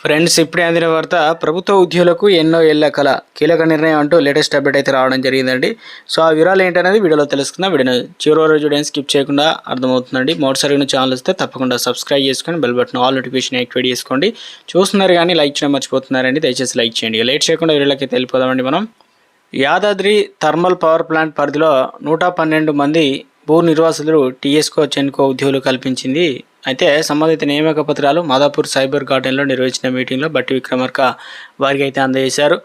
Friends, ఇప్పుడే అందిన వార్త. ప్రభుత్వ ఉద్యోగులకు ఎన్నో ఏళ్ల కల కీలక నిర్ణయం అంటూ లేటెస్ట్ అప్డేట్ అయితే రావడం జరిగిందండి. సో ఆ వివరాలు ఏంటనేది వీడియోలో తెలుసుకుందాం. వీడియోని చివరి వరకు చూడడానికి స్కిప్ చేయకుండా అర్థమవుతుందండి. మొదటిసారి ఛానల్ వస్తే తప్పకుండా సబ్స్క్రైబ్ చేసుకొని bell button all notification activate చేసుకోండి. చూస్తున్నారు కానీ లైక్ చేయడం మర్చిపోతున్నారండి. దయచేసి లైక్ చేయండి. లేట్ చేయకుండా వీడియోలోకి అయితే వెళ్ళిపోదామండి. మనం యాదాద్రి థర్మల్ పవర్ ప్లాంట్ పరిధిలో 112 మంది భూ నిర్వాసితులు టీఎస్కో చెన్కో ఉద్యోగులు కల్పించింది. అయితే సంబంధిత నియామక పత్రాలు మాదాపూర్ సైబర్ గార్డెన్లో నిర్వహించిన మీటింగ్లో బట్టి విక్రమార్క వారికి అయితే అందజేశారు.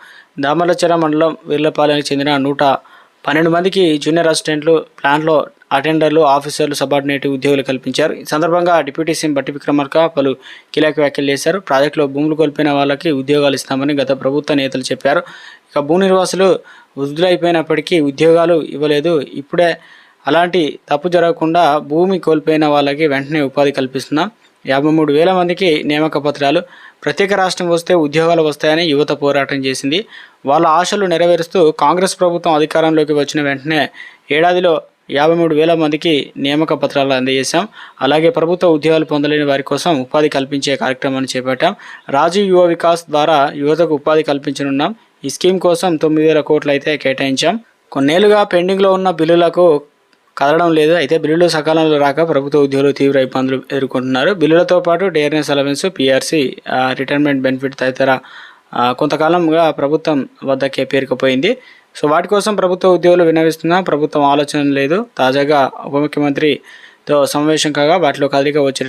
దామరచర మండలం వీర్లపాలెంకి చెందిన 112 మందికి జూనియర్ అసిస్టెంట్లు, ప్లాంట్లో అటెండర్లు, ఆఫీసర్లు, సబార్డినేట్ ఉద్యోగులు కల్పించారు. ఈ సందర్భంగా డిప్యూటీ సీఎం బట్టి విక్రమార్క పలు కీలక వ్యాఖ్యలు చేశారు. ప్రాజెక్టులో భూములు కోల్పోయిన వాళ్ళకి ఉద్యోగాలు ఇస్తామని గత ప్రభుత్వ నేతలు చెప్పారు. ఇక భూ నిర్వాసులు వృద్ధులైపోయినప్పటికీ ఉద్యోగాలు ఇవ్వలేదు. ఇప్పుడే అలాంటి తప్పు జరగకుండా భూమి కోల్పోయిన వాళ్ళకి వెంటనే ఉపాధి కల్పిస్తున్నాం. 53,000 మందికి నియామక పత్రాలు. ప్రత్యేక రాష్ట్రం వస్తే ఉద్యోగాలు వస్తాయని యువత పోరాటం చేసింది. వాళ్ళ ఆశలు నెరవేరుస్తూ కాంగ్రెస్ ప్రభుత్వం అధికారంలోకి వచ్చిన వెంటనే ఏడాదిలో 53,000 మందికి నియామక పత్రాలు అందజేశాం. అలాగే ప్రభుత్వ ఉద్యోగాలు పొందలేని వారి కోసం ఉపాధి కల్పించే కార్యక్రమాన్ని చేపట్టాం. రాజీవ్ యువ వికాస్ ద్వారా యువతకు ఉపాధి కల్పించనున్నాం. ఈ స్కీమ్ కోసం 9,000 కోట్లు అయితే కేటాయించాం. కొన్నేళ్లుగా పెండింగ్లో ఉన్న బిల్లులకు కదలడం లేదు. అయితే బిల్లులు సకాలంలో రాక ప్రభుత్వ ఉద్యోగులు తీవ్ర ఇబ్బందులు ఎదుర్కొంటున్నారు. బిల్లులతో పాటు డేర్నెస్ అలవెన్స్, పీఆర్సీ, రిటైర్మెంట్ బెనిఫిట్ తదితర కొంతకాలంగా ప్రభుత్వం వద్దకే పేరుకుపోయింది. సో వాటి కోసం ప్రభుత్వ ఉద్యోగులు విన్నవిస్తున్నా ప్రభుత్వం ఆలోచన లేదు. తాజాగా ఉప ముఖ్యమంత్రితో సమావేశం కాగా వాటిలో కదలిక వచ్చే